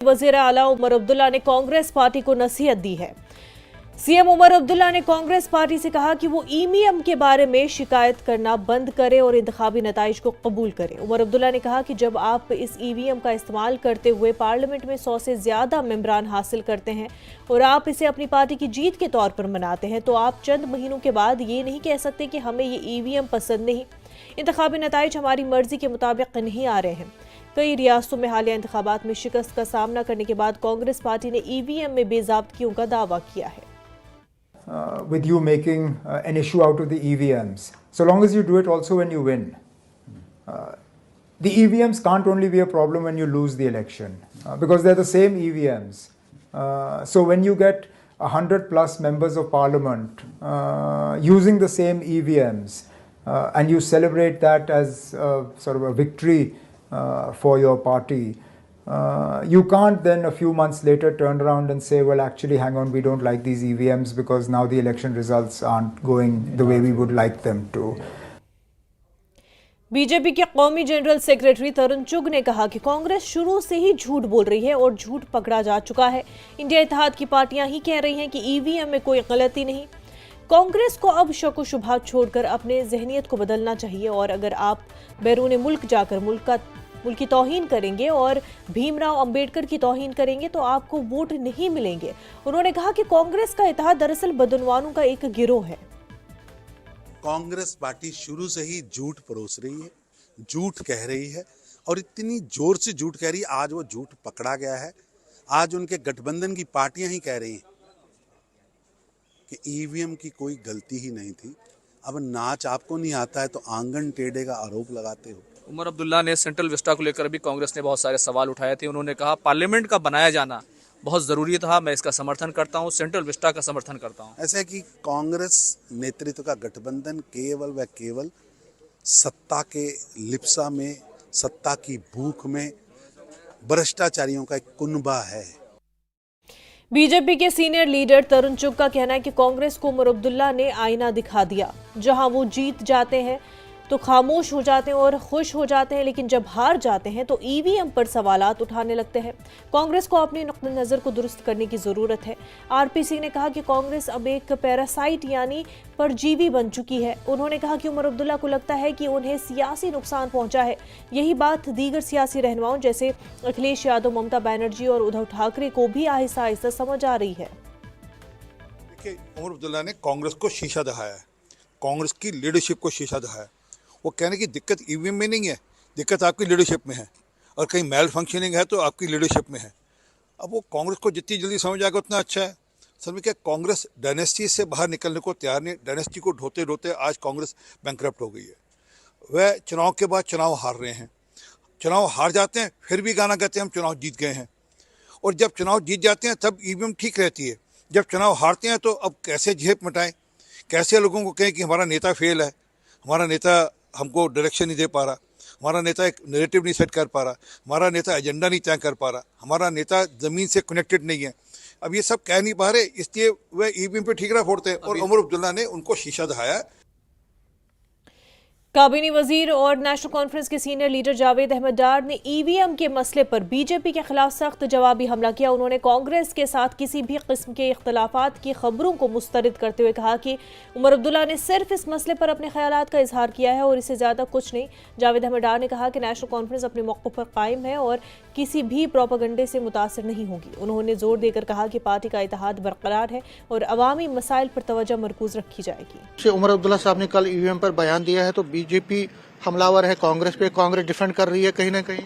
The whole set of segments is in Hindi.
वजीर आला उमर अब्दुल्ला ने कांग्रेस पार्टी को नसीहत दी है। सीएम उमर अब्दुल्ला ने कांग्रेस पार्टी से कहा कि वो ईवीएम के बारे में शिकायत करना बंद करे और इंतखाबी नताइज को कबूल करें। उमर अब्दुल्ला ने कहा कि जब आप इस ईवीएम का इस्तेमाल करते हुए पार्लियामेंट में 100 से ज्यादा मेंबरान हासिल करते हैं और आप इसे अपनी पार्टी की जीत के तौर पर मनाते हैं, तो आप चंद महीनों के बाद ये नहीं कह सकते कि हमें ये ईवीएम पसंद नहीं। इंतखाबी नताइज हमारी मर्जी के मुताबिक नहीं आ रहे हैं। कई रियासतों में हालिया इंतखाबात में शिकस्त का सामना करने के बाद कांग्रेस पार्टी ने ईवीएम में बेज़ाब्तगियों का दावा किया है। With you making an issue out of the EVMs, so long as you do it also when you win. The EVMs can't only be a problem when you lose the election because they're the same EVMs. So when you get 100 plus members of parliament using the same EVMs and you celebrate that as sort of a victory for your party, you can't then a few months later turn around and say, well, actually, hang on, we don't like these EVMs because now the election results aren't going the way we would like them to. BJP के कौमी जनरल सेक्रेटरी तरुण चुग ने कहा कि कांग्रेस शुरू से ही झूठ बोल रही है और झूठ पकड़ा जा चुका है। इंडिया इत्तेहाद की पार्टियां ही कह रही हैं कि ईवीएम में कोई गलती नहीं। कांग्रेस को अब शक व शुबहात छोड़कर अपने जहनियत को बदलना चाहिए और अगर आप बैरून मुल्क जाकर मुल्क की तौहीन करेंगे और भीमराव अंबेडकर की तौहीन करेंगे तो आपको वोट नहीं मिलेंगे। उन्होंने कहा कि कांग्रेस का इत्तेहाद दरअसल बदनवानों का एक गिरोह है। कांग्रेस पार्टी शुरू से ही झूठ परोस रही है, झूठ कह रही है और इतनी जोर से झूठ कह रही है, आज वो झूठ पकड़ा गया है। आज उनके गठबंधन की पार्टियां ही कह रही हैं कि ईवीएम की कोई गलती ही नहीं थी। अब नाच आपको नहीं आता है तो आंगन टेढ़े का आरोप लगाते हो। उमर अब्दुल्ला ने सेंट्रल विस्टा को लेकर भी कांग्रेस ने बहुत सारे सवाल उठाए थे। उन्होंने कहा पार्लियामेंट का बनाया जाना बहुत ज़रूरी था, मैं इसका समर्थन करता हूं, सेंट्रल विस्टा का समर्थन करता हूं। ऐसा है कि कांग्रेस नेतृत्व का गठबंधन केवल व केवल सत्ता के लिप्सा में, सत्ता की भूख में भ्रष्टाचारियों का एक कुनबा है। बीजेपी के सीनियर लीडर तरुण चुग का कहना है कि कांग्रेस को उमर अब्दुल्ला ने आईना दिखा दिया। जहां वो जीत जाते हैं तो खामोश हो जाते हैं और खुश हो जाते हैं, लेकिन जब हार जाते हैं तो ईवीएम पर सवालात उठाने लगते हैं। कांग्रेस को अपनी नुक्ते नज़र को दुरुस्त करने की जरूरत है। आरपीसी ने कहा कि कांग्रेस अब एक पैरासाइट यानी परजीवी बन चुकी है। उन्होंने कहा कि उमर अब्दुल्ला को लगता है कि उन्हें सियासी नुकसान पहुंचा है। यही बात दीगर सियासी रहनुमाओं जैसे अखिलेश यादव, ममता बनर्जी और उद्धव ठाकरे को भी आहिस्ता आहिस्ता समझ आ रही है। देखिए, उमर अब्दुल्ला ने कांग्रेस को शीशा दिखाया है, कांग्रेस की लीडरशिप को शीशा दिखाया। वो कहने की दिक्कत ईवीएम में नहीं है, दिक्कत आपकी लीडरशिप में है और कहीं मेल फंक्शनिंग है तो आपकी लीडरशिप में है। अब वो कांग्रेस को जितनी जल्दी समझ आएगा उतना अच्छा है। सर में क्या, कांग्रेस डायनेस्टी से बाहर निकलने को तैयार नहीं। डायनेस्टी को ढोते ढोते आज कांग्रेस बैंकरप्ट हो गई है। वह चुनाव के बाद चुनाव हार रहे हैं, चुनाव हार जाते हैं फिर भी गाना कहते हैं हम चुनाव जीत गए हैं, और जब चुनाव जीत जाते हैं तब ईवीएम ठीक रहती है। जब चुनाव हारते हैं तो अब कैसे झेप मटाएं, कैसे लोगों को कहें कि हमारा नेता फेल है, हमारा नेता हमको डायरेक्शन नहीं दे पा रहा, हमारा नेता एक नैरेटिव नहीं सेट कर पा रहा, हमारा नेता एजेंडा नहीं तय कर पा रहा, हमारा नेता ज़मीन से कनेक्टेड नहीं है। अब ये सब कह नहीं पा रहे, इसलिए वह ईवीएम पे ठीकरा फोड़ते हैं और उमर अब्दुल्ला ने उनको शीशा दिखाया। काबीना वजीर और नेशनल कॉन्फ्रेंस के सीनियर लीडर जावेद अहमद डार ने ईवीएम के मसले पर बीजेपी के खिलाफ सख्त जवाबी हमला किया। उन्होंने कांग्रेस के साथ किसी भी किस्म के इख्तलाफात की खबरों को मुस्तरद करते हुए कहा कि उमर अब्दुल्ला ने सिर्फ इस मसले पर अपने ख्यालात का इजहार किया है और इससे ज़्यादा कुछ नहीं। जावेद अहमद डार ने कहा कि नेशनल कॉन्फ्रेंस अपने मौक़िफ़ पर कायम है और किसी भी प्रोपेगेंडे से मुतासर नहीं होगी। उन्होंने जोर देकर कहा कि पार्टी का इत्तेहाद बरकरार है और अवामी मसाइल पर तवज्जो मरकूज रखी जाएगी। उमर अब्दुल्ला साहब ने कल ईवीएम पर बयान दिया है तो बीजेपी हमलावर है कांग्रेस पे, कांग्रेस डिफेंड कर रही है कहीं ना कहीं।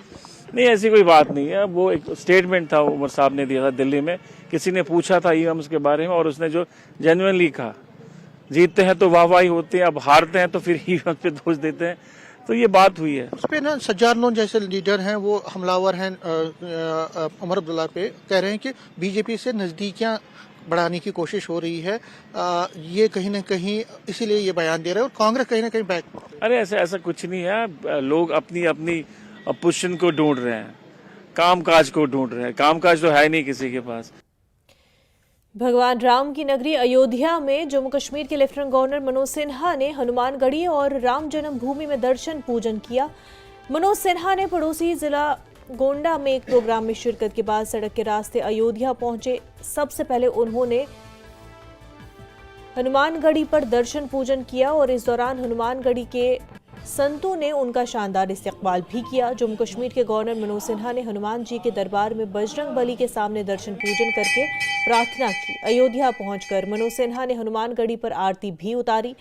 नहीं, ऐसी कोई बात नहीं है। वो एक स्टेटमेंट था उमर साहब ने दिया था दिल्ली में, किसी ने पूछा था ईवीएम्स के बारे में और उसने जो जेन्युइनली कहा, जीतते हैं तो वाहवाही होती है, अब हारते हैं तो फिर ईवीएम पे दोष देते हैं, तो ये बात हुई है। उस पे ना सज्जाद लोन जैसे लीडर हैं वो हमलावर हैं उमर अब्दुल्ला पे, कह रहे हैं कि बीजेपी से नजदीकियां बढ़ाने की कोशिश हो रही है, ये कहीं ना कहीं इसीलिए ये बयान दे रहे हैं और कांग्रेस कहीं ना कहीं बैक। अरे ऐसा कुछ नहीं है, लोग अपनी अपनी पोजीशन को ढूंढ रहे हैं, कामकाज को ढूंढ रहे हैं, कामकाज तो है नहीं किसी के पास। भगवान राम की नगरी अयोध्या में जम्मू कश्मीर के लेफ्टिनेंट गवर्नर मनोज सिन्हा ने हनुमानगढ़ी और राम जन्मभूमि में दर्शन पूजन किया। मनोज सिन्हा ने पड़ोसी जिला गोंडा में एक प्रोग्राम में शिरकत के बाद सड़क के रास्ते अयोध्या पहुंचे। सबसे पहले उन्होंने हनुमानगढ़ी पर दर्शन पूजन किया और इस दौरान हनुमानगढ़ी के संतों ने उनका शानदार इस्तकबाल भी किया। जम्मू कश्मीर के गवर्नर मनोज सिन्हा ने हनुमान जी के दरबार में बजरंग बली के सामने दर्शन पूजन करके प्रार्थना की। अयोध्या पहुंचकर मनोज सिन्हा ने हनुमानगढ़ी पर आरती भी उतारी।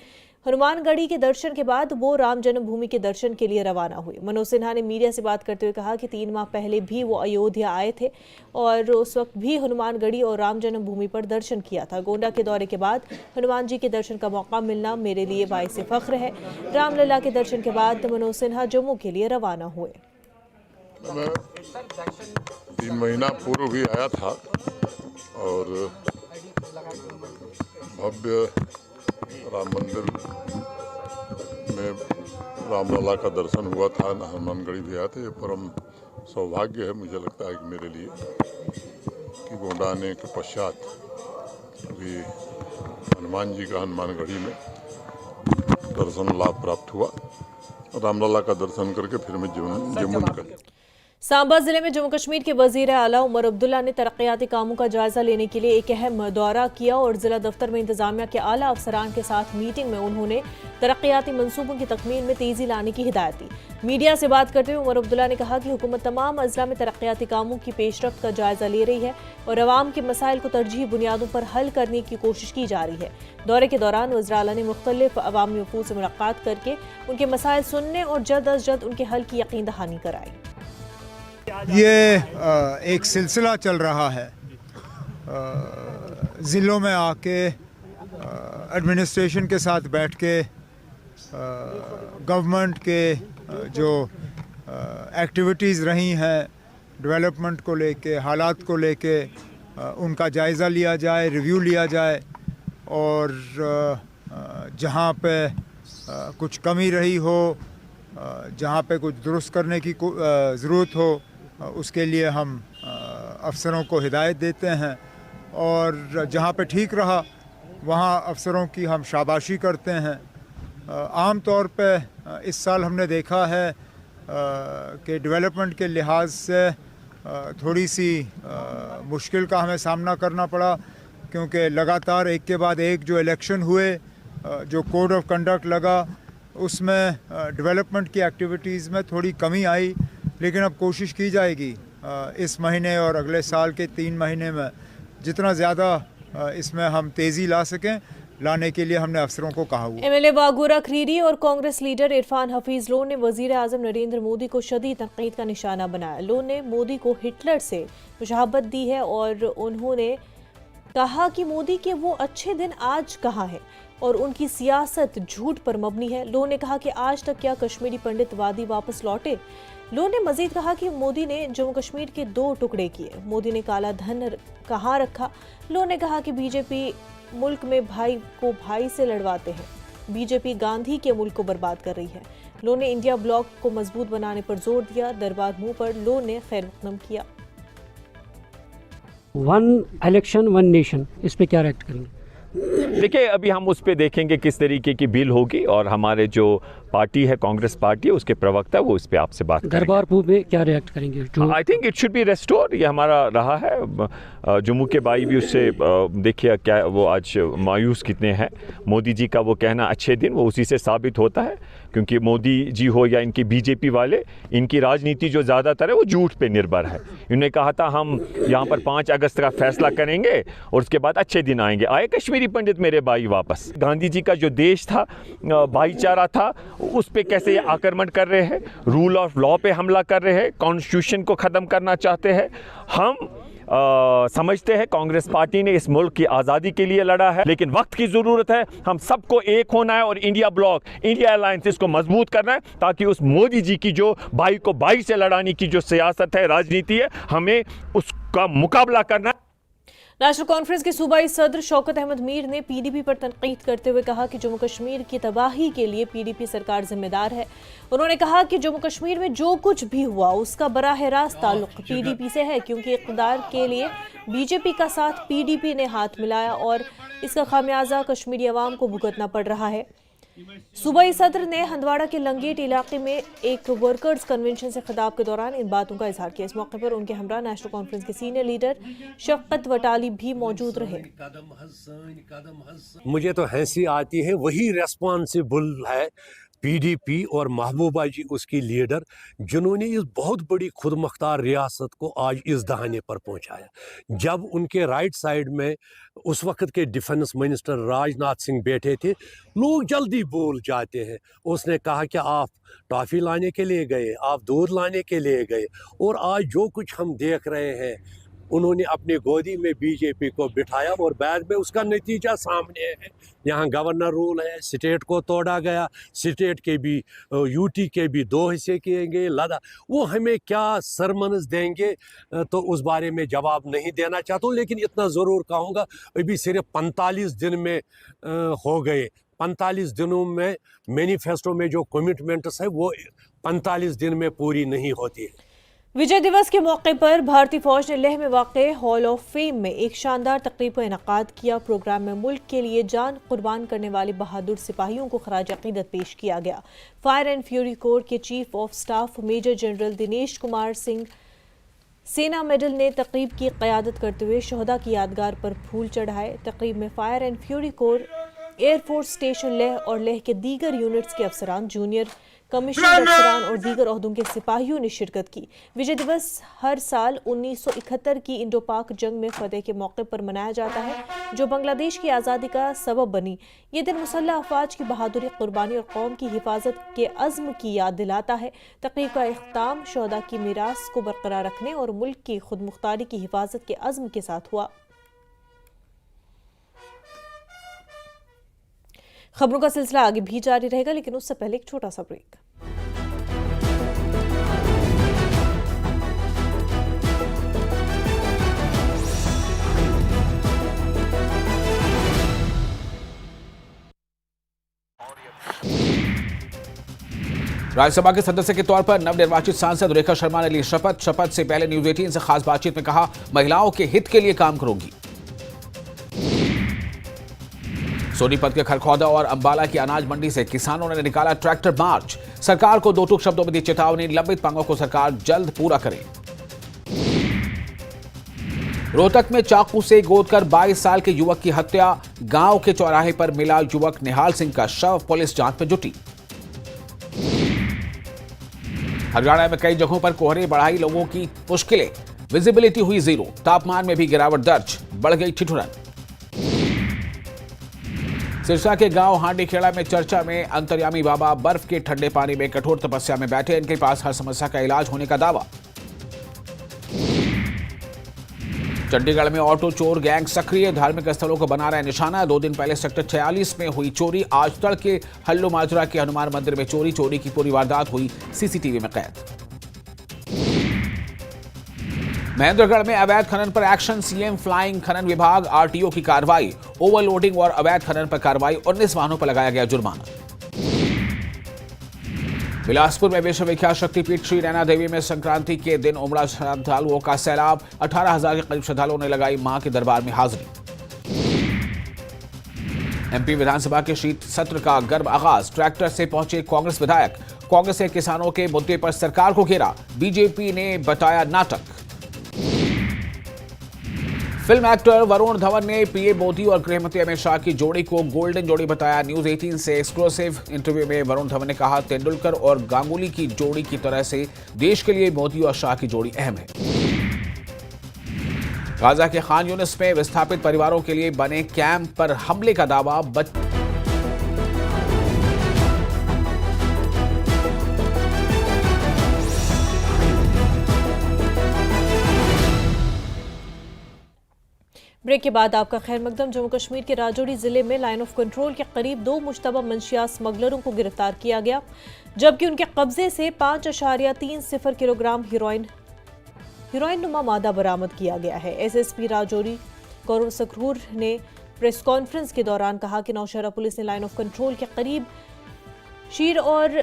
हनुमानगढ़ी के दर्शन के बाद वो राम जन्मभूमि के दर्शन के लिए रवाना हुए। मनोज सिन्हा ने मीडिया से बात करते हुए कहा कि 3 माह पहले भी वो अयोध्या आए थे और उस वक्त भी हनुमानगढ़ी और राम जन्मभूमि पर दर्शन किया था। गोंडा के दौरे के बाद हनुमान जी के दर्शन का मौका मिलना मेरे लिए बाइस फख्र है। रामलला के दर्शन के बाद मनोज सिन्हा जम्मू के लिए रवाना हुए। मैं 3 महीना पूर्व भी आया था और भव्य राम मंदिर में रामलला का दर्शन हुआ था। हनुमानगढ़ी भी आए थे। परम सौभाग्य है मुझे लगता है कि मेरे लिए कि गोंडा आने के पश्चात अभी हनुमान जी का हनुमानगढ़ी में दर्शन लाभ प्राप्त हुआ। रामलला का दर्शन करके फिर मैं जम्मू निकल। सांबा जिले में जम्मू कश्मीर के वजीर आला उमर अब्दुल्ला ने तरक्याती कामों का जायजा लेने के लिए एक अहम दौरा किया और जिला दफ्तर में इंतजामिया के आला अफसरान के साथ मीटिंग में उन्होंने तरक्याती मंसूबों की तकमील में तेजी लाने की हिदायत दी। मीडिया से बात करते हुए उमर अब्दुल्ला ने कहा कि हुकूमत तमाम अजला में तरक्याती कामों की पेशरफ्त का जायजा ले रही है और अवाम के मसाइल को तरजीही बुनियादों पर हल करने की कोशिश की जा रही है। दौरे के दौरान वज़ीर आला ने मुख्तलिफ अवामी वफूद से मुलाकात करके उनके मसाइल सुनने और जल्द अज जल्द उनके हल की यकीन दहानी कराई। ये एक सिलसिला चल रहा है। ज़िलों में आके एडमिनिस्ट्रेशन के साथ बैठ के गवर्नमेंट के जो एक्टिविटीज़ रही हैं डेवलपमेंट को लेके, हालात को लेके उनका जायज़ा लिया जाए, रिव्यू लिया जाए और जहाँ पे कुछ कमी रही हो, जहाँ पे कुछ दुरुस्त करने की ज़रूरत हो, उसके लिए हम अफसरों को हिदायत देते हैं और जहाँ पे ठीक रहा वहाँ अफसरों की हम शाबाशी करते हैं। आम तौर पे इस साल हमने देखा है कि डेवलपमेंट के लिहाज से थोड़ी सी मुश्किल का हमें सामना करना पड़ा क्योंकि लगातार एक के बाद एक जो इलेक्शन हुए, जो कोड ऑफ कंडक्ट लगा, उसमें डेवलपमेंट की एक्टिविटीज़ में थोड़ी कमी आई। लेकिन अब कोशिश की जाएगी इस महीने और अगले साल के 3 महीने में जितना ज़्यादा इसमें हम तेज़ी ला सकें, लाने के लिए हमने अफसरों को कहा हुआ। एमएलए बागोरा खरीरी और कांग्रेस लीडर इरफान हफीज लोन ने वजीर आजम नरेंद्र मोदी को शदीद तनकीद का निशाना बनाया। लोन ने मोदी को हिटलर से मुशाहबत दी है और उन्होंने कहा कि मोदी के वो अच्छे दिन आज कहाँ हैं और उनकी सियासत झूठ पर मबनी है। लोन ने कहा कि आज तक क्या कश्मीरी पंडित वादी वापस लौटे। लोन ने मजीद कहा कि मोदी ने जम्मू कश्मीर के 2 टुकड़े किए, मोदी ने काला धन कहाँ रखा। लोन ने कहा कि बीजेपी मुल्क में भाई को भाई से लड़वाते हैं, बीजेपी गांधी के मुल्क को बर्बाद कर रही है। लोन ने इंडिया ब्लॉक को मजबूत बनाने पर जोर दिया। दरबार मुंह पर लोन ने खैर मकदम किया। 1 इलेक्शन 1 नेशन, इस पे क्या रिएक्ट करेंगे? देखिए, अभी हम उस पर देखेंगे किस तरीके की बिल होगी और हमारे जो पार्टी है, कांग्रेस पार्टी है, उसके प्रवक्ता है वो इस पे आपसे बात करेंगे। दरबार मुंह पे क्या रिएक्ट करेंगे? I think it should be restore. ये हमारा रहा है। जम्मू के भाई भी उससे देखिए क्या वो आज मायूस कितने हैं। मोदी जी का वो कहना अच्छे दिन, वो उसी से साबित होता है क्योंकि मोदी जी हो या इनकी बीजेपी वाले, इनकी राजनीति जो ज़्यादातर है वो झूठ पे निर्भर है। इन्होंने कहा था हम यहाँ पर 5 अगस्त का फैसला करेंगे और उसके बाद अच्छे दिन आएंगे। आए कश्मीरी पंडित मेरे भाई वापस। गांधी जी का जो देश था, भाईचारा था, उस पे कैसे ये आक्रमण कर रहे हैं, रूल ऑफ लॉ पे हमला कर रहे हैं, कॉन्स्टिट्यूशन को ख़त्म करना चाहते हैं। हम समझते हैं कांग्रेस पार्टी ने इस मुल्क की आज़ादी के लिए लड़ा है, लेकिन वक्त की ज़रूरत है। हम सबको एक होना है और इंडिया ब्लॉक, इंडिया अलायंस, इसको मजबूत करना है ताकि उस मोदी जी की जो भाई को भाई से लड़ाने की जो सियासत है, राजनीति है, हमें उसका मुकाबला करना है। नेशनल कॉन्फ्रेंस के सूबाई सदर शौकत अहमद मीर ने पीडीपी पर तनकीद करते हुए कहा कि जम्मू कश्मीर की तबाही के लिए पीडीपी सरकार जिम्मेदार है। उन्होंने कहा कि जम्मू कश्मीर में जो कुछ भी हुआ उसका बराह रास्त ताल्लुक पीडीपी से है क्योंकि इक़्तिदार के लिए बीजेपी का साथ पीडीपी ने हाथ मिलाया और इसका खामियाजा कश्मीरी अवाम को भुगतना पड़ रहा है। सूबाई सदर ने हंदवाड़ा के लंगेट इलाके में एक वर्कर्स कन्वेंशन से खिताब के दौरान इन बातों का इजहार किया। इस मौके पर उनके हमरा नेशनल कॉन्फ्रेंस के सीनियर लीडर शफकत वटाली भी मौजूद रहे। मुझे तो हंसी आती है, वही रेस्पॉन्सिबल है पीडीपी और महबूबा जी उसकी लीडर, जिन्होंने इस बहुत बड़ी खुद मुख्तार रियासत को आज इस दहाने पर पहुंचाया। जब उनके राइट साइड में उस वक्त के डिफेंस मिनिस्टर राजनाथ सिंह बैठे थे, लोग जल्दी बोल जाते हैं। उसने कहा कि आप टॉफ़ी लाने के लिए गए, आप दूध लाने के लिए गए, और आज जो कुछ हम देख रहे हैं, उन्होंने अपनी गोदी में बीजेपी को बिठाया और बाद में उसका नतीजा सामने है। यहाँ गवर्नर रूल है, स्टेट को तोड़ा गया, स्टेट के भी यूटी के भी 2 हिस्से किए गए, लदा वो हमें क्या सरमन्स देंगे तो उस बारे में जवाब नहीं देना चाहता हूँ, लेकिन इतना ज़रूर कहूँगा अभी सिर्फ 45 दिन में हो गए। 45 दिनों में मैनिफेस्टो में जो कमिटमेंट्स है वो 45 दिन में पूरी नहीं होती है। विजय दिवस के मौके पर भारतीय फौज ने लेह में वाक़े हॉल ऑफ फेम में एक शानदार तकरीब का इनेकाद किया। प्रोग्राम में मुल्क के लिए जान कुर्बान करने वाले बहादुर सिपाहियों को खराज अकीदत पेश किया गया। फायर एंड फ्यूरी कोर के chief of staff major general Dinesh Kumar Singh Sena medal ने तकरीब की क़यादत करते हुए शहदा की यादगार पर फूल चढ़ाए। तकरीब में fire and fury core, air force station Leh और लेह के दीगर यूनिट्स के अफसरान, जूनियर कमीशन अफसरान और दीगर ओहदों के सिपाहियों ने शिरकत की। विजय दिवस हर साल 1971 की इंडो पाक जंग में फतेह के मौके पर मनाया जाता है, जो बांग्लादेश की आज़ादी का सबब बनी। ये दिन मुसल्लह अफवाज की बहादुरी, कुर्बानी और कौम की हिफाजत के अज़्म की याद दिलाता है। तकरीब का इख्ताम शहदा की मीरास को बरकरार रखने और मुल्क की खुद मुख्तारी की हिफाजत के अज़्म के साथ हुआ। खबरों का सिलसिला आगे भी जारी रहेगा, लेकिन उससे पहले एक छोटा सा ब्रेक। राज्यसभा के सदस्य के तौर पर नवनिर्वाचित सांसद रेखा शर्मा ने ली शपथ। शपथ से पहले न्यूज 18 से खास बातचीत में कहा, महिलाओं के हित के लिए काम करूंगी। सोनीपत के खरखौदा और अंबाला की अनाज मंडी से किसानों ने निकाला ट्रैक्टर मार्च। सरकार को 2 टूक शब्दों में दी चेतावनी, लंबित मांगों को सरकार जल्द पूरा करे। रोहतक में चाकू से गोदकर 22 साल के युवक की हत्या। गांव के चौराहे पर मिला युवक निहाल सिंह का शव, पुलिस जांच में जुटी। हरियाणा में कई जगहों पर कोहरे बढ़ाई लोगों की मुश्किलें, विजिबिलिटी हुई 0, तापमान में भी गिरावट दर्ज, बढ़ गई ठिठुरन। सिरसा के गांव हांडीखेड़ा में चर्चा में अंतर्यामी बाबा बर्फ के ठंडे पानी में कठोर तपस्या में बैठे, इनके पास हर समस्या का इलाज होने का दावा। चंडीगढ़ में ऑटो चोर गैंग सक्रिय, धार्मिक स्थलों को बना रहे निशाना। 2 दिन पहले सेक्टर 46 में हुई चोरी, आज तड़के हल्लो माजरा के हनुमान मंदिर में चोरी की पूरी वारदात हुई सीसीटीवी में कैद। महेंद्रगढ़ में अवैध खनन पर एक्शन, सीएम फ्लाइंग खनन विभाग, आरटीओ की कार्रवाई। ओवरलोडिंग और अवैध खनन पर कार्रवाई, 19 वाहनों पर लगाया गया जुर्माना। बिलासपुर में विश्वविख्यात शक्तिपीठ श्री नैना देवी में संक्रांति के दिन उमड़ा श्रद्धालुओं का सैलाब। 18,000 के करीब श्रद्धालुओं ने लगाई मां के दरबार में हाजिरी। एमपी विधानसभा के शीत सत्र का गर्म आगाज, ट्रैक्टर से पहुंचे कांग्रेस विधायक। कांग्रेस के किसानों के मुद्दे पर सरकार को घेरा, बीजेपी ने बताया नाटक। फिल्म एक्टर वरुण धवन ने पीएम मोदी और गृहमंत्री अमित शाह की जोड़ी को गोल्डन जोड़ी बताया। न्यूज 18 से एक्सक्लूसिव इंटरव्यू में वरुण धवन ने कहा, तेंदुलकर और गांगुली की जोड़ी की तरह से देश के लिए मोदी और शाह की जोड़ी अहम है। गाजा के खान यूनिस में विस्थापित परिवारों के लिए बने कैंप पर हमले का दावा। ब्रेक के बाद आपका खैर मकदम। जम्मू कश्मीर के राजौरी जिले में लाइन ऑफ कंट्रोल के करीब 2 मुश्तबा मंशियात स्मगलरों को गिरफ्तार किया गया, जबकि उनके कब्जे से 5.30 किलोग्राम हीरोइन नुमा मादा बरामद किया गया है। एसएसपी राजौरी गौरव सकरूर ने प्रेस कॉन्फ्रेंस के दौरान कहा कि नौशहरा पुलिस ने लाइन ऑफ कंट्रोल के करीब शीर और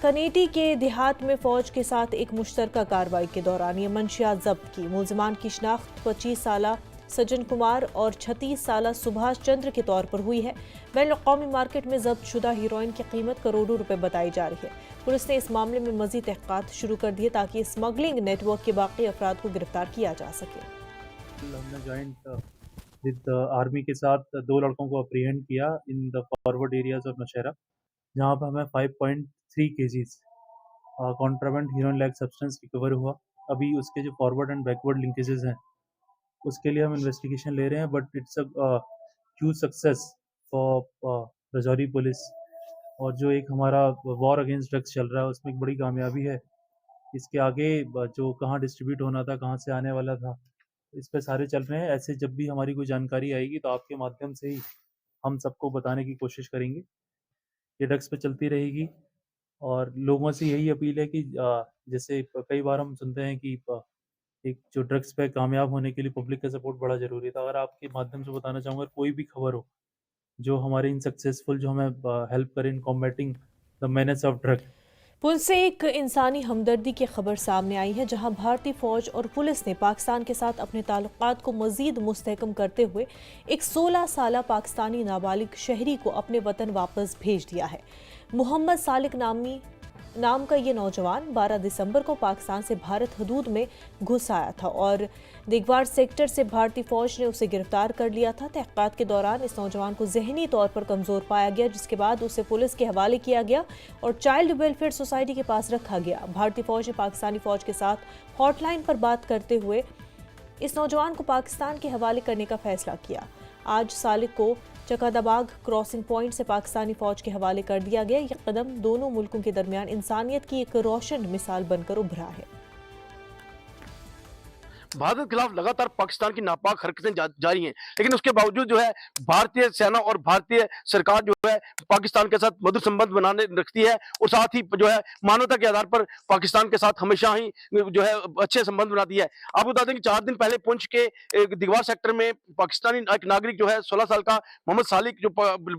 कनेटी के देहात में फौज के साथ एक मुश्तरका कार्रवाई के दौरान ये मंशियात जब्त की। मुलजमान की शिनाख्त 25 साला सज्जन कुमार और 36 साल सुभाष चंद्र के तौर पर हुई है। बैनुल-अक़वामी मार्केट में जब्त शुदा हीरोइन की कीमत करोड़ों रुपए बताई जा रही है। पुलिस ने इस मामले में मजीद तहक़ीक़ात शुरू कर दी है ताकि स्मगलिंग नेटवर्क के बाकी अफराद को गिरफ्तार किया जा सके। हमने जॉइंट विद आर्मी के साथ 2 लड़कों को अप्रीहेंड किया in the forward areas of Nowshera, जहां पर हमें 5.3 kgs contraband heroin like substance recover हुआ। अभी उसके जो फॉरवर्ड एंड बैकवर्ड लिंकेजेस हैं उसके लिए हम इन्वेस्टिगेशन ले रहे हैं, but it's a huge success for Rajouri police. और जो एक हमारा वॉर अगेंस्ट ड्रग्स चल रहा है उसमें एक बड़ी कामयाबी है। इसके आगे जो कहाँ डिस्ट्रीब्यूट होना था, कहाँ से आने वाला था, इस पे सारे चल रहे हैं। ऐसे जब भी हमारी कोई जानकारी आएगी तो आपके माध्यम से ही हम सबको बताने की कोशिश करेंगे। ये ड्रग्स पे चलती रहेगी और लोगों से यही अपील है कि जैसे कई बार हम सुनते हैं कि एक जो ड्रग्स पे कामयाब होने के लिए पब्लिक का सपोर्ट बड़ा ज़रूरी था। अगर आपके माध्यम से बताना चाहूँगा, कोई भी खबर हो जो हमारे इन सक्सेसफुल जो हमें हेल्प करे in combating the menace of drug. Police से एक इंसानी हमदर्दी की खबर सामने आई है, जहां भारतीय फौज और पुलिस ने पाकिस्तान के साथ अपने ताल्लुकात को मजीद मुस्तहकम करते हुए एक 16 साला पाकिस्तानी नाबालिग शहरी को अपने वतन वापस भेज दिया है। मोहम्मद सालिक नाम का ये नौजवान 12 दिसंबर को पाकिस्तान से भारत हदूद में घुस आया था और दिगवार सेक्टर से भारतीय फौज ने उसे गिरफ्तार कर लिया था। तहक़ीक़ात के दौरान इस नौजवान को जहनी तौर पर कमज़ोर पाया गया, जिसके बाद उसे पुलिस के हवाले किया गया और चाइल्ड वेलफेयर सोसाइटी के पास रखा गया। भारतीय फौज ने पाकिस्तानी फौज के साथ हॉटलाइन पर बात करते हुए इस नौजवान को पाकिस्तान के हवाले करने का फैसला किया। आज सालिक को चकादाबाग क्रॉसिंग पॉइंट से पाकिस्तानी फौज के हवाले कर दिया गया। यह कदम दोनों मुल्कों के दरमियान इंसानियत की एक रोशन मिसाल बनकर उभरा है। भारत के खिलाफ लगातार पाकिस्तान की नापाक हरकतें जारी हैं, लेकिन उसके बावजूद जो है भारतीय सेना और भारतीय सरकार जो है पाकिस्तान के साथ मधुर संबंध बनाने रखती है और साथ ही जो है मानवता के आधार पर पाकिस्तान के साथ हमेशा ही जो है अच्छे संबंध बनाती है। आपको बता दें कि 4 दिन पहले पुंछ के दिगवार सेक्टर में पाकिस्तानी एक नागरिक जो है 16 साल का मोहम्मद सालिक जो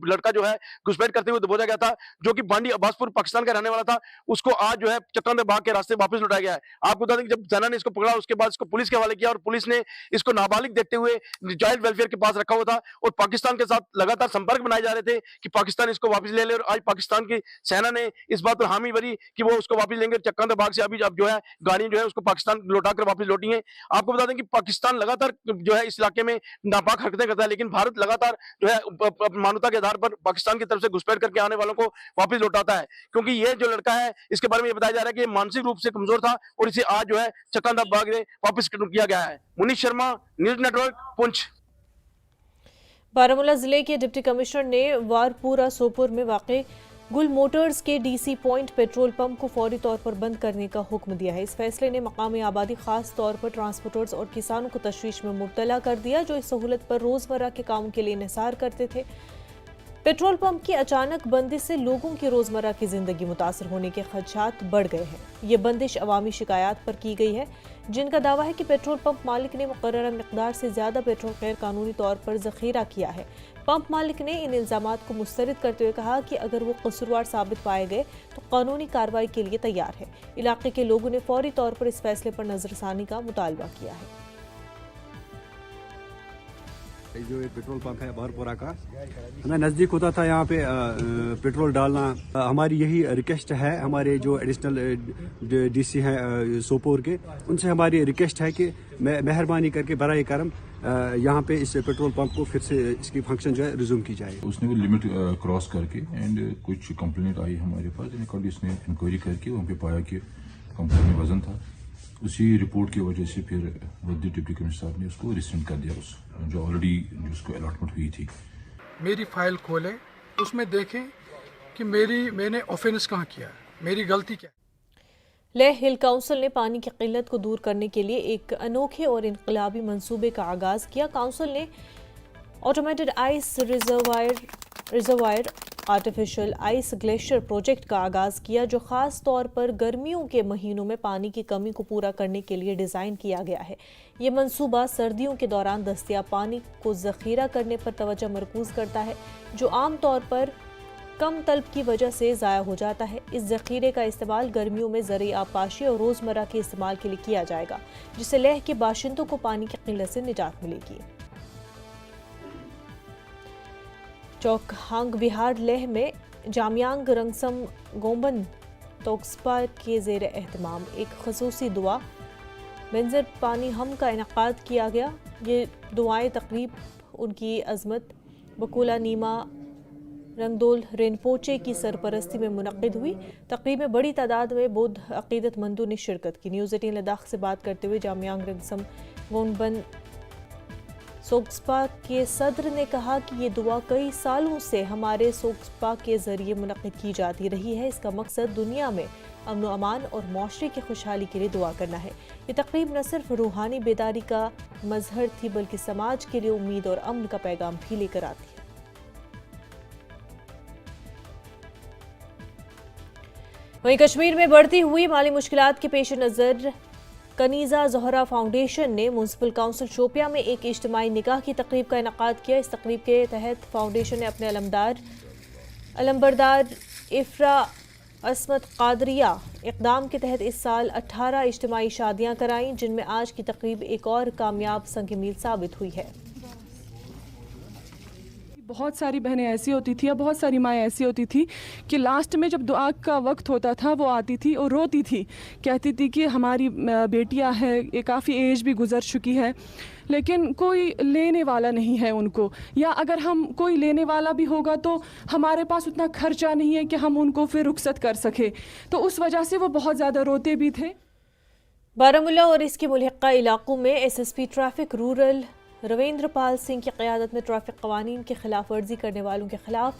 लड़का जो है घुसपैठ करते हुए दबोचा गया था, जो कि बांडी अब्बासपुर पाकिस्तान का रहने वाला था, उसको आज जो है चकंदरबाग के रास्ते वापस लौटाया गया है। आपको बता दें कि जब सेना ने इसको पकड़ा उसके बाद इसको पुलिस के हवाले किया और पुलिस ने इसको नाबालिग देखते हुए चाइल्ड वेलफेयर के पास रखा हुआ था और पाकिस्तान के साथ लगातार संपर्क बनाए जा रहे थे कि पाकिस्तान इसको वापस ले ले। और आज पाकिस्तान की सेना ने इस बात पर हामी भरी कि वो उसको वापस लेंगे। चकंदरबाग से अभी अब जो है गाड़ियां जो है उसको पाकिस्तान लौटाकर वापस लौटी हैं। आपको बता दें कि पाकिस्तान लगातार जो है इस इलाके में नापाक हरकतें करता है, लेकिन भारत लगातार जो है मानवता के आधार पर पाकिस्तान की तरफ से घुसपैठ करके आने वालों को वापस लौटाता है, क्योंकि ये जो लड़का है इसके बारे में ये बताया जा रहा है कि मानसिक रूप से कमजोर था और इसे आज जो है चकंदरबाग में वापस किया गया है। Munish Sharma, news network, Poonch. बारामूला जिले के डिप्टी कमिश्नर ने वारपुरा सोपुर में वाक़े गुल मोटर्स के डीसी पॉइंट पेट्रोल पंप को फौरी तौर पर बंद करने का हुक्म दिया है। इस फैसले ने मकामी आबादी, खास तौर पर ट्रांसपोर्टर्स और किसानों को तशवीश में मुब्तला कर दिया, जो इस सहूलत पर रोजमर्रा के कामों के लिए इंहिसार करते थे। पेट्रोल पंप की अचानक बंदिश से लोगों की रोजमर्रा की जिंदगी मुतासर होने के खदशात बढ़ गए हैं। ये बंदिश अवामी शिकायत पर की गई है, जिनका दावा है कि पेट्रोल पंप मालिक ने मुकर्ररा मिकदार से ज्यादा पेट्रोल गैर कानूनी तौर पर जखीरा किया है। पंप मालिक ने इन इल्जामात को मुस्तरद करते हुए कहा कि अगर वो कसूरवार साबित पाए गए तो कानूनी कार्रवाई के लिए तैयार है। इलाके के लोगों ने फौरी तौर पर इस फैसले पर नजरसानी का मुतालबा किया है। जो एक पेट्रोल पंप है बारपुरा का, हमें नज़दीक होता था यहाँ पे पेट्रोल डालना। हमारी यही रिक्वेस्ट है, हमारे जो एडिशनल डीसी हैं सोपोर के, उनसे हमारी रिक्वेस्ट है कि मेहरबानी करके बराए करम यहाँ पे इस पेट्रोल पंप को फिर से इसकी फंक्शन जो है रिज्यूम की जाए। उसने वो लिमिट क्रॉस करके एंड कुछ कंप्लेंट आई हमारे पास, उसने इंक्वायरी करके वहाँ पे पाया कि कंपनी में वजन था। उसी रिपोर्ट की वजह से फिर वर्दी डिप्टी कमिश्नर साहब ने उसको रिसेंड कर दिया, उस जो ऑलरेडी जिसको अलॉटमेंट हुई थी। मेरी फाइल खोलें, उसमें देखें कि मैंने ऑफेंस कहाँ किया, मेरी गलती क्या। लेह हिल काउंसिल ने पानी की किल्लत को दूर करने के लिए एक अनोखे और इनकलाबी मंसूबे का आगाज किया। काउंसिल ने automated ice reservoir artificial ice glacier project का आगाज किया, जो खास तौर पर गर्मियों के महीनों में पानी की कमी को पूरा करने के लिए डिज़ाइन किया गया है। ये मंसूबा सर्दियों के दौरान दस्तयाब पानी को ज़ख़ीरा करने पर तवज्जो मरकूज करता है, जो आम तौर पर कम तलब की वजह से ज़ाया हो जाता है। इस ज़ख़ीरे का इस्तेमाल गर्मियों में ज़रूरी आबपाशी और रोज़मर्रा के इस्तेमाल के लिए किया जाएगा, जिससे लेह के बाशिंदों को पानी की किल्लत से निजात मिलेगी। चौकहांग बिहार लेह में जामयांग रंगसम गोम्बन तोक्सपा के ज़ेर एहतमाम एक खसूसी दुआ मंजर पानी हम का इनकाद किया गया। ये दुआएं तकरीब उनकी अजमत बकुला नीमा रंगदोल रिनपोचे की सरपरस्ती में मुनक्किद हुई। तकरीब में बड़ी तादाद में बौद्ध अकीदतमंदों ने शिरकत की। न्यूज़ 18 लद्दाख से बात करते हुए जामयांग रंगसम गोम्बन सोक्सपा के सदर ने कहा कि ये दुआ कई सालों से हमारे सोक्सपा के जरिए मुनक्किद की जाती रही है। इसका मकसद दुनिया में अमन व अमान और माशरे की खुशहाली के लिए दुआ करना है। ये तकरीब न सिर्फ रूहानी बेदारी का मजहर थी बल्कि समाज के लिए उम्मीद और अमन का पैगाम भी लेकर आती है। वहीं कश्मीर में बढ़ती हुई माली मुश्किलात के पेश नज़र कनीज़ा ज़ोहरा फाउंडेशन ने म्यूनसिपल काउंसिल शोपिया में एक इज्तिमाई निकाह की तकरीब का इनकाद किया। इस तकरीब के तहत फाउंडेशन ने अपने अलंबरदार इफ्रा असमत कादरिया इक़दाम के तहत इस साल 18 इज्तिमाई शादियां कराईं, जिनमें आज की तकरीब एक और कामयाब संग मील साबित हुई है। बहुत सारी बहनें ऐसी होती थी या बहुत सारी माएँ ऐसी होती थी कि लास्ट में जब दुआ का वक्त होता था वो आती थी और रोती थी, कहती थी कि हमारी बेटियां हैं, ये काफ़ी एज भी गुजर चुकी है, लेकिन कोई लेने वाला नहीं है उनको, या अगर हम कोई लेने वाला भी होगा तो हमारे पास उतना खर्चा नहीं है कि हम उनको फिर रुखसत कर सके। तो उस वजह से वो बहुत ज़्यादा रोते भी थे। बारामूला और इसके मुल्हिका इलाकों में SSP traffic rural Ravindra Pal Singh की क़यादत में ट्रैफिक कवानीन की खिलाफ वर्जी करने वालों के खिलाफ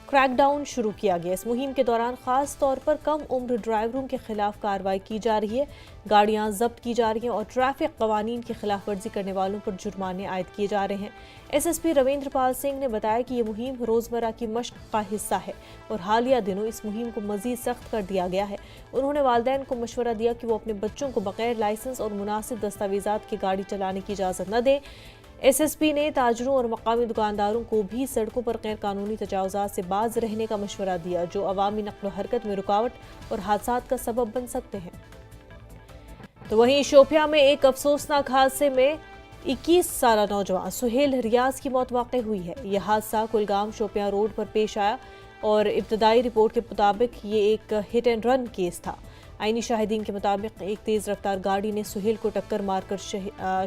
क्रैकडाउन शुरू किया गया। इस मुहिम के दौरान ख़ास तौर पर कम उम्र ड्राइवरों के खिलाफ कार्रवाई की जा रही है, गाड़ियां जब्त की जा रही हैं और ट्रैफिक कवानीन की खिलाफ वर्जी करने वालों पर जुर्माने आयद किए जा रहे हैं। एसएसपी रविंद्र पाल सिंह ने बताया कि ये मुहिम रोज़मर्रा की मशक़ का हिस्सा है और हालिया दिनों इस मुहिम को मज़ीद सख्त कर दिया गया है। उन्होंने वालिदैन को मशवरा दिया कि वो अपने बच्चों को बगैर लाइसेंस और मुनासिब दस्तावेज़ात की गाड़ी चलाने की इजाज़त न दें। एसएसपी ने ताजरों और मकामी दुकानदारों को भी सड़कों पर गैर कानूनी तजावुज़ात से बाज रहने का मशवरा दिया, जो अवामी नक़्ल हरकत में रुकावट और हादसात का सबब बन सकते हैं। तो वहीं शोपिया में एक अफसोसनाक हादसे में 21 साला नौजवान सुहेल रियाज की मौत वाक़ई हुई है। यह हादसा कुलगाम शोपिया रोड पर पेश आया और इब्तदाई रिपोर्ट के मुताबिक ये एक हिट एंड रन केस था। आईनी शाहिदीन के मुताबिक एक तेज़ रफ्तार गाड़ी ने सुहेल को टक्कर मारकर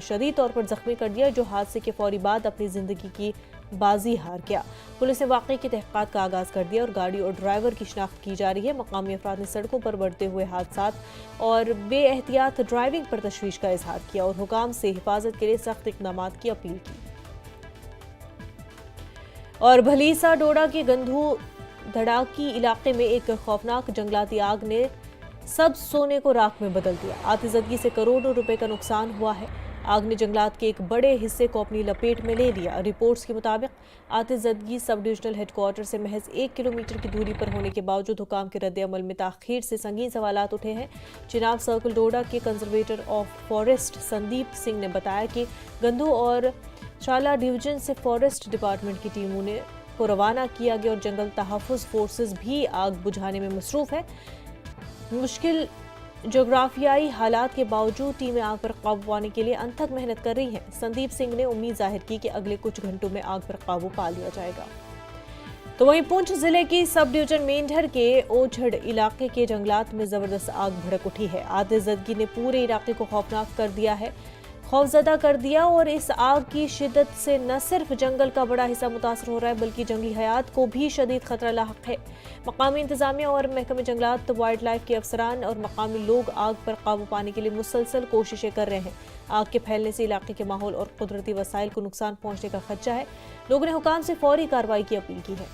शदीद तौर पर जख्मी कर दिया, जो हादसे के फौरी बाद अपनी ज़िंदगी की बाजी हार गया। पुलिस ने वाक़े की तहक़ीक़ात का आगाज़ कर दिया और गाड़ी और ड्राइवर की शिनाख्त की जा रही है। मकामी अफराद ने सड़कों पर बढ़ते हुए हादसात और बेएहतियात ड्राइविंग पर तशवीश का इजहार किया और हुकाम से हिफाजत के लिए सख्त इक़दाम की अपील की। और भलीसा डोडा के गंधू धड़ाकी इलाके में एक खौफनाक जंगलाती आग ने सब सोने को राख में बदल दिया। आतिशबाजी से करोड़ों रुपए का नुकसान हुआ है। आग ने जंगलात के एक बड़े हिस्से को अपनी लपेट में ले लिया। रिपोर्ट्स के मुताबिक आतिशबाजी सब डिविजनल हेडक्वार्टर से महज 1 किलोमीटर की दूरी पर होने के बावजूद हुकाम के रद्द-ए-अमल में ताख़ीर से संगीन सवालात उठे हैं। चिनाब सर्कल डोडा के conservator of forest Sandeep Singh ने बताया कि गंधू और शाला डिवीजन से फॉरेस्ट डिपार्टमेंट की टीमों को रवाना किया गया और जंगल तहफ़्फ़ुज़ फोर्सेस भी आग बुझाने में मसरूफ़ है। मुश्किल जोग्राफियाई हालात के बावजूद टीमें आग पर काबू पाने के लिए अनथक मेहनत कर रही हैं। संदीप सिंह ने उम्मीद जाहिर की कि अगले कुछ घंटों में आग पर काबू पा लिया जाएगा। तो वहीं पुंछ जिले की सब डिवीजन मेंढर के ओझड़ इलाके के जंगलात में जबरदस्त आग भड़क उठी है। आतिशबाजी ने पूरे इलाके को खौफजदा कर दिया और इस आग की शिद्दत से न सिर्फ जंगल का बड़ा हिस्सा मुतासर हो रहा है बल्कि जंगली हयात को भी शदीद खतरा लाहक है। मकामी इंतजामिया और महकमे जंगलात, वाइल्ड लाइफ के अफसरान और मकामी लोग आग पर काबू पाने के लिए मुसलसल कोशिशें कर रहे हैं। आग के फैलने से इलाके के माहौल और कुदरती वसाइल को नुकसान पहुंचने का खदशा है। लोगों ने हुकाम से फौरी कार्रवाई की अपील की है।